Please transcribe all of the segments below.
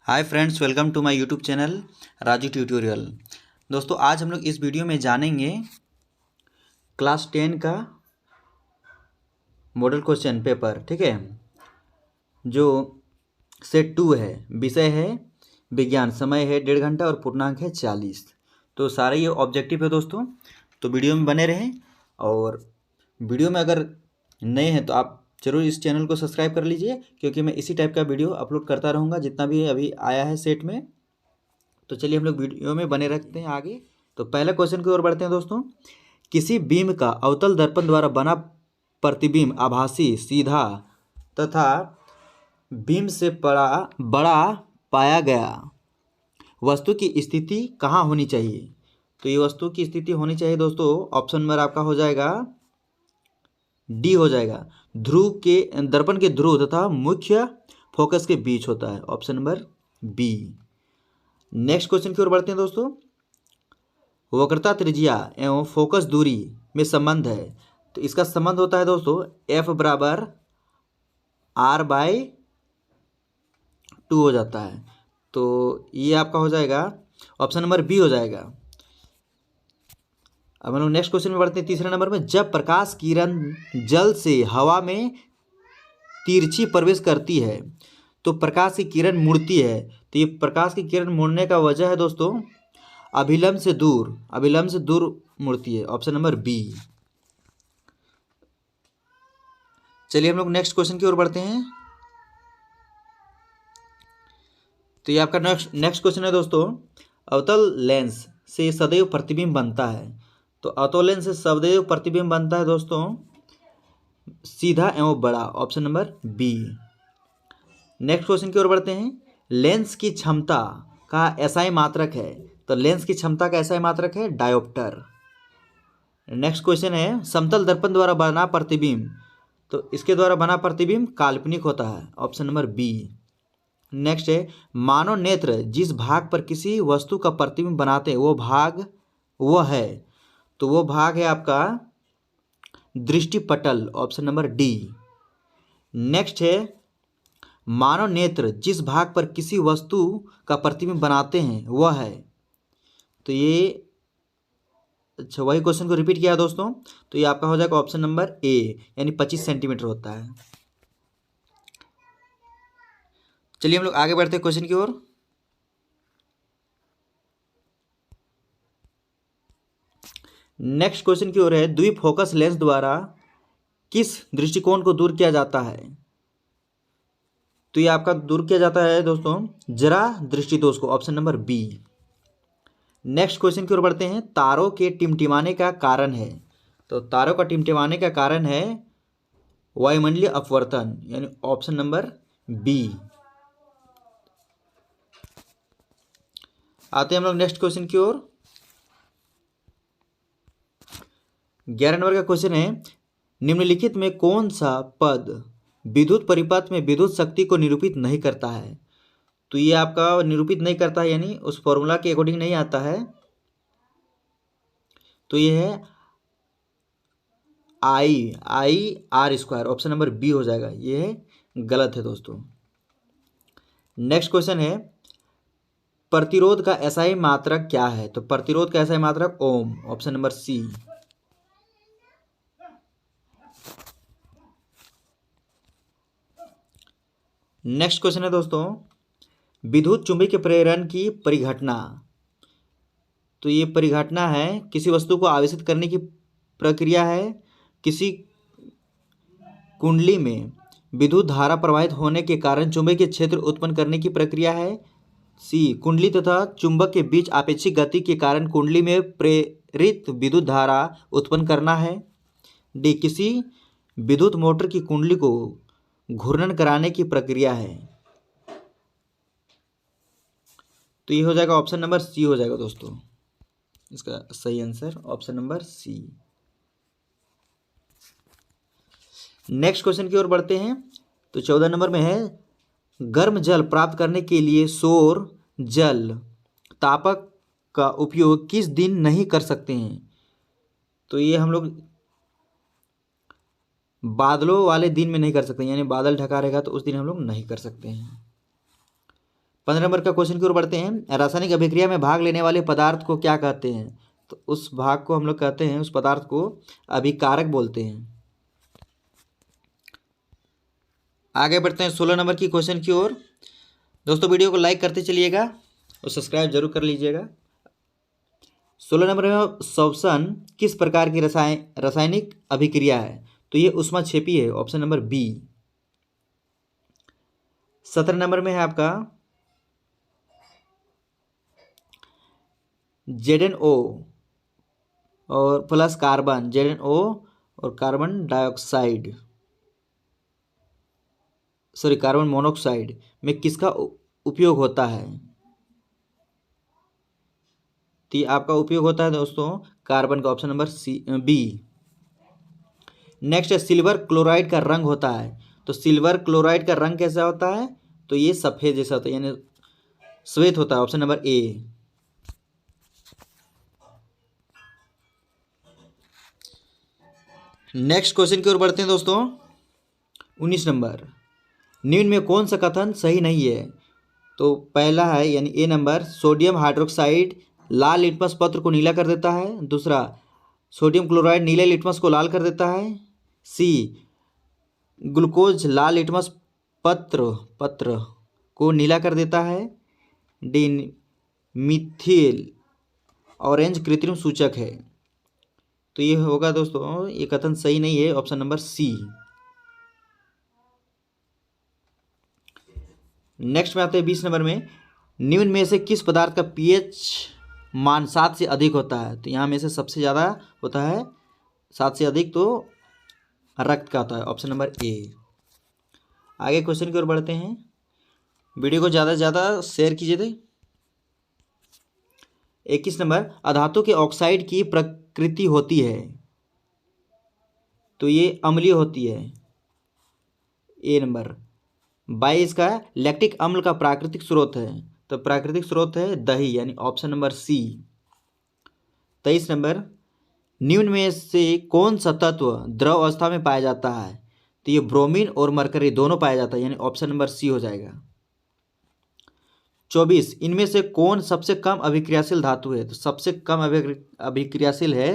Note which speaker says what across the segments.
Speaker 1: Hi friends, welcome to my YouTube channel Raju tutorial. दोस्तों, आज हम लोग इस वीडियो में जानेंगे क्लास 10 का मॉडल क्वेश्चन पेपर। ठीक है, जो सेट 2 है, विषय है विज्ञान, समय है 1.5 घंटा और पूर्णांक है 40। तो सारे ये ऑब्जेक्टिव है दोस्तों, तो वीडियो में बने रहें। और वीडियो में अगर नए हैं तो आप जरूर इस चैनल को सब्सक्राइब कर लीजिए, क्योंकि मैं इसी टाइप का वीडियो अपलोड करता रहूँगा जितना भी अभी आया है सेट में। तो चलिए हम लोग वीडियो में बने रखते हैं आगे। तो पहले क्वेश्चन की ओर बढ़ते हैं दोस्तों। किसी बीम का अवतल दर्पण द्वारा बना प्रतिबिंब आभासी, सीधा तथा बीम से बड़ा बड़ा पाया गया वस्तु की स्थिति कहाँ होनी चाहिए? तो ये वस्तु की स्थिति होनी चाहिए दोस्तों, ऑप्शन नंबर आपका हो जाएगा डी हो जाएगा। ध्रुव के दर्पण के ध्रुव तथा मुख्य फोकस के बीच होता है, option number B. Next question की ओर बढ़ते हैं दोस्तों। वक्रता त्रिज्या एवं फोकस दूरी में संबंध है, तो इसका संबंध होता है दोस्तों एफ बराबर r/2 हो जाता है। तो ये आपका हो जाएगा ऑप्शन नंबर बी हो जाएगा। अब हम लोग नेक्स्ट क्वेश्चन में बढ़ते हैं, तीसरे नंबर में। जब प्रकाश किरण जल से हवा में तिरछी प्रवेश करती है तो प्रकाश की किरण मुड़ती है। तो ये प्रकाश की किरण मुड़ने का वजह है दोस्तों अभिलंब से दूर मुड़ती है, ऑप्शन नंबर बी। चलिए हम लोग नेक्स्ट क्वेश्चन की ओर बढ़ते हैं। तो ये आपका नेक्स्ट क्वेश्चन है दोस्तों। अवतल लेंस से सदैव प्रतिबिंब बनता है, तो अवतल लेंस से सदैव प्रतिबिंब बनता है दोस्तों सीधा एवं बड़ा, option number B. Next question की ओर बढ़ते हैं। लेंस की क्षमता का एसआई मात्रक है, तो लेंस की क्षमता का एसआई मात्रक है डायोप्टर। नेक्स्ट क्वेश्चन है, समतल दर्पण द्वारा बना प्रतिबिंब, तो इसके द्वारा बना प्रतिबिंब काल्पनिक होता है, ऑप्शन नंबर बी। नेक्स्ट है, मानव नेत्र जिस भाग पर किसी वस्तु का प्रतिबिंब बनाते हैं वो भाग वो है, तो वो भाग है आपका दृष्टिपटल, ऑप्शन नंबर डी। नेक्स्ट है, मानव नेत्र जिस भाग पर किसी वस्तु का प्रतिबिंब बनाते हैं वह है, तो ये अच्छा वही क्वेश्चन को रिपीट किया दोस्तों, तो ये आपका हो जाएगा ऑप्शन नंबर ए, यानी 25 सेंटीमीटर होता है। चलिए हम लोग आगे बढ़ते हैं क्वेश्चन की ओर। नेक्स्ट क्वेश्चन की ओर है, द्विफोकस लेंस द्वारा किस दृष्टिकोण को दूर किया जाता है? तो ये आपका दूर किया जाता है दोस्तों जरा दृष्टिदोष को, option number B. Next question की ओर बढ़ते हैं। तारों के टिमटिमाने का कारण है, तो तारों का टिमटिमाने का कारण है वायुमंडलीय अपवर्तन, यानी ऑप्शन नंबर बी। आते हैं हम लोग नेक्स्ट क्वेश्चन की ओर। 11 नंबर का क्वेश्चन है, निम्नलिखित में कौन सा पद विद्युत परिपथ में विद्युत शक्ति को निरूपित नहीं करता है? तो ये आपका निरूपित नहीं करता है, यानी उस फॉर्मूला के अकॉर्डिंग नहीं आता है। तो ये है I/R², ऑप्शन नंबर बी हो जाएगा। ये है गलत है दोस्तों। नेक्स्ट क्वेश्चन है, प्रतिरोध का एसआई मात्रक क्या है? तो प्रतिरोध का एसआई मात्रक ohm, option number C. Next question है दोस्तों, विद्युत चुंबकीय प्रेरण की परिघटना, तो ये परिघटना है किसी वस्तु को आवेशित करने की प्रक्रिया है। किसी कुंडली में विद्युत धारा प्रवाहित होने के कारण चुंबकीय क्षेत्र उत्पन्न करने की प्रक्रिया है। सी, कुंडली तथा चुंबक के बीच आपेक्षिक गति के कारण कुंडली में प्रेरित विद्युत धारा उत्पन्न करना है। डी, किसी विद्युत मोटर की कुंडली को घूर्णन कराने की प्रक्रिया है। तो ये हो जाएगा ऑप्शन नंबर सी हो जाएगा दोस्तों, इसका सही answer option number C. Next question की ओर बढ़ते हैं। तो 14 नंबर में है, गर्म जल प्राप्त करने के लिए सौर जल तापक का उपयोग किस दिन नहीं कर सकते हैं? तो ये हम लोग बादलों वाले दिन में नहीं कर सकते, यानी बादल ढका रहेगा तो उस दिन हम लोग नहीं कर सकते हैं। 15 नंबर का क्वेश्चन की ओर बढ़ते हैं। रासायनिक अभिक्रिया में भाग लेने वाले पदार्थ को क्या कहते हैं? तो उस भाग को हम लोग कहते हैं, उस पदार्थ को अभिकारक बोलते हैं। आगे बढ़ते हैं 16 नंबर की क्वेश्चन की ओर। दोस्तों वीडियो को लाइक करते चलिएगा और सब्सक्राइब जरूर कर लीजिएगा। 16 नंबर में श्वसन किस प्रकार की रासायनिक अभिक्रिया है? तो ये ऊष्माक्षेपी है, ऑप्शन नंबर बी। 17 नंबर में है आपका ZnO और प्लस कार्बन, ZnO और carbon dioxide, sorry carbon monoxide में किसका उपयोग होता है? तो ये आपका उपयोग होता है दोस्तों कार्बन का, ऑप्शन नंबर बी। नेक्स्ट है सिल्वर क्लोराइड का रंग होता है। तो सिल्वर क्लोराइड का रंग कैसा होता है? तो ये सफेद जैसा होता है, यानी श्वेत होता है, option number A. Next question की ओर बढ़ते हैं दोस्तों। 19 नंबर, निम्न में कौन सा कथन सही नहीं है? तो पहला है यानी ए नंबर, सोडियम हाइड्रोक्साइड लाल लिटमस पत्र को नीला कर देता है। दूसरा, सोडियम क्लोराइड नीले लिटमस को लाल कर देता है। सी, ग्लूकोज लाल लिटमस पत्र को नीला कर देता है। डी, मिथिल ऑरेंज कृत्रिम सूचक है। तो ये होगा दोस्तों, ये कथन सही नहीं है, ऑप्शन नंबर सी। नेक्स्ट में आते हैं 20 नंबर में, निम्न में से किस पदार्थ का पीएच मान 7 से अधिक होता है? तो यहाँ में से सबसे ज़्यादा होता है 7 से अधिक, तो रक्त का होता है, ऑप्शन नंबर ए। आगे क्वेश्चन की ओर बढ़ते हैं। वीडियो को ज़्यादा से ज़्यादा शेयर कीजिए थे। 21 नंबर, अधातु के ऑक्साइड की प्रकृति होती है। तो ये अम्लीय होती है, ए नंबर। 22 का, लैक्टिक अम्ल का प्राकृतिक स्रोत है। तो प्राकृतिक स्रोत है दही, यानी ऑप्शन नंबर सी। 23 नंबर, निम्न में से कौन सा तत्व द्रव अवस्था में पाया जाता है? तो ये ब्रोमीन और मरकरी दोनों पाया जाता है, यानी ऑप्शन नंबर सी हो जाएगा। 24, इनमें से कौन सबसे कम अभिक्रियाशील धातु है? तो सबसे कम अभिक्रियाशील है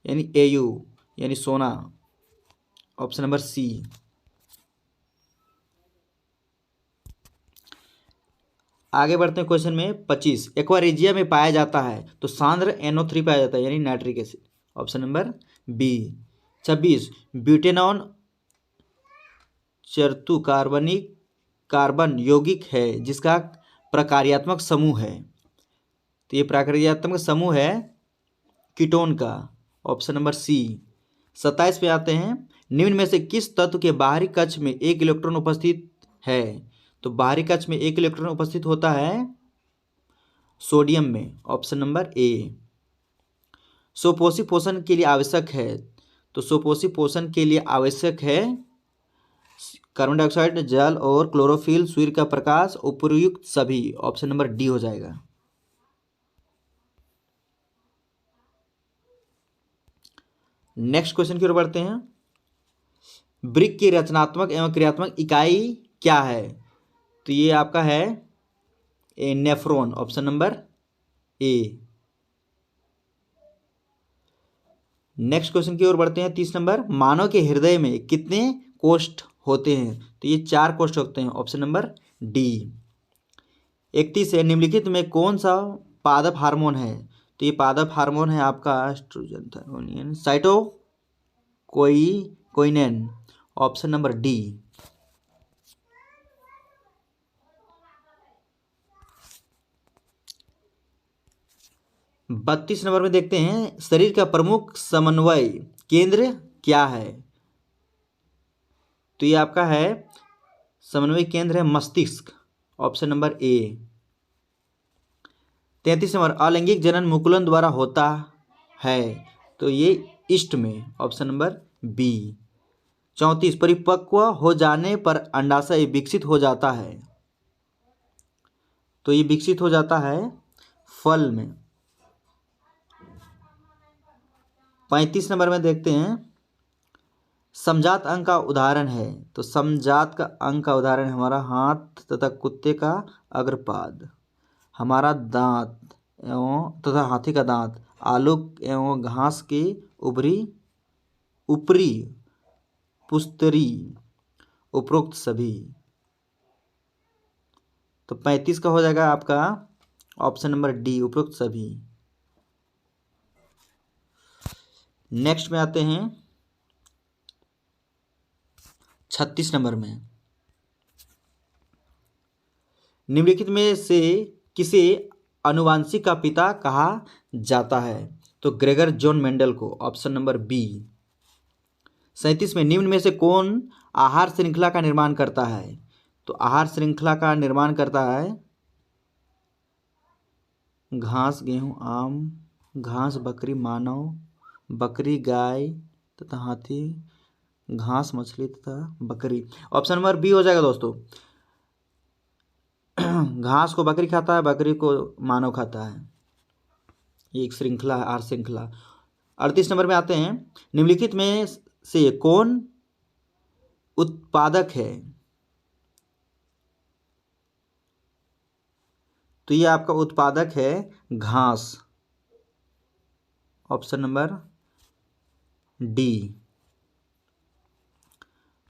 Speaker 1: यानी Au यानी सोना, ऑप्शन नंबर सी। आगे बढ़ते हैं क्वेश्चन में 25, एक्वारेजिया में पाया जाता है। तो सांद्र NO3 पाया जाता है, यानी nitric acid, option number B. 26, butanone चर्तु कार्बनिक कार्बन यौगिक है जिसका प्रकार्यात्मक समूह है। तो ये प्रकार्यात्मक समूह है कीटोन का, ऑप्शन नंबर सी। 27 पे आते हैं, निम्न में से किस तत्व के बाहरी कक्ष में एक इलेक्ट्रॉन उपस्थित है? तो बाहरी कक्ष में एक इलेक्ट्रॉन उपस्थित होता है सोडियम में, ऑप्शन नंबर ए। सुपोषी पोषण के लिए आवश्यक है। तो सुपोषी पोषण के लिए आवश्यक है कार्बन डाइऑक्साइड, जल और क्लोरोफिल, सूर्य का प्रकाश, उपयुक्त सभी, ऑप्शन नंबर डी हो जाएगा। नेक्स्ट क्वेश्चन की ओर बढ़ते हैं। ब्रिक की रचनात्मक एवं क्रियात्मक इकाई क्या है? तो ये आपका है nephron, option number A. Next question की ओर बढ़ते हैं। 30 नंबर, मानव के हृदय में कितने कोष्ठ होते हैं? तो ये 4 कोष्ठ होते हैं, ऑप्शन नंबर डी। 31 है, निम्नलिखित में कौन सा पादप हार्मोन है? तो ये पादप हार्मोन है आपका estrogen, thyronine, cytokinin, option number D. 32 number में देखते हैं, शरीर का प्रमुख समन्वय केंद्र क्या है? तो ये आपका है समन्वय केंद्र है मस्तिष्क, ऑप्शन नंबर ए। 33 नंबर, अलैंगिक जनन मुकुलन द्वारा होता है। तो ये ईस्ट में, ऑप्शन नंबर बी। 34, परिपक्व हो जाने पर अंडाशय विकसित हो जाता है। तो ये विकसित हो जाता है फल में। 35 नंबर में देखते हैं, समजात अंग का उदाहरण है, तो समजात का अंग का उदाहरण हमारा हाथ तथा कुत्ते का अग्रपाद, हमारा दांत एवं तथा हाथी का दांत, आलू एवं घास की ऊपरी पुस्तरी, उपरोक्त सभी। तो 35 का हो जाएगा आपका ऑप्शन नंबर डी, उपरोक्त सभी। नेक्स्ट में आते हैं 36 नंबर में, निम्नलिखित में से किसे आनुवांशिक का पिता कहा जाता है? तो ग्रेगर जॉन मेंडल को, ऑप्शन नंबर बी। 37 में, निम्न में से कौन आहार श्रृंखला का निर्माण करता है? तो आहार श्रृंखला का निर्माण करता है घास, गेहूं, आम, घास, बकरी, मानव, बकरी, गाय तथा हाथी, घास, मछली तथा बकरी। ऑप्शन नंबर बी हो जाएगा दोस्तों। घास को बकरी खाता है, बकरी को मानव खाता है। ये एक श्रृंखला है, आहार श्रृंखला। 38 नंबर में आते हैं, निम्नलिखित में से कौन उत्पादक है? तो ये आपका उत्पादक है घास, ऑप्शन नंबर डी।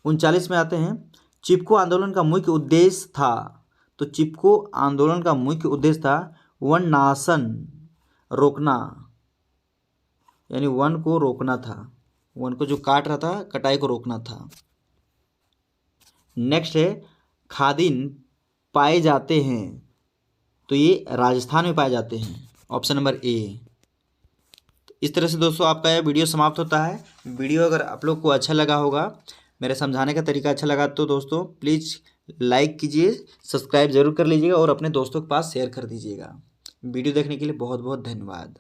Speaker 1: 39 में आते हैं, चिपको आंदोलन का मुख्य उद्देश्य था। तो चिपको आंदोलन का मुख्य उद्देश्य था वन नाशन रोकना, यानी वन को रोकना था, वन को जो काट रहा था, कटाई को रोकना था। नेक्स्ट है, खादिन पाए जाते हैं, तो ये राजस्थान में पाए जाते हैं, ऑप्शन नंबर ए। इस तरह से दोस्तों आपका यह वीडियो समाप्त होता है। वीडियो अगर आप लोग को अच्छा लगा होगा, मेरे समझाने का तरीका अच्छा लगा, तो दोस्तों प्लीज़ लाइक कीजिए, सब्सक्राइब जरूर कर लीजिएगा और अपने दोस्तों के पास शेयर कर दीजिएगा। वीडियो देखने के लिए बहुत बहुत धन्यवाद।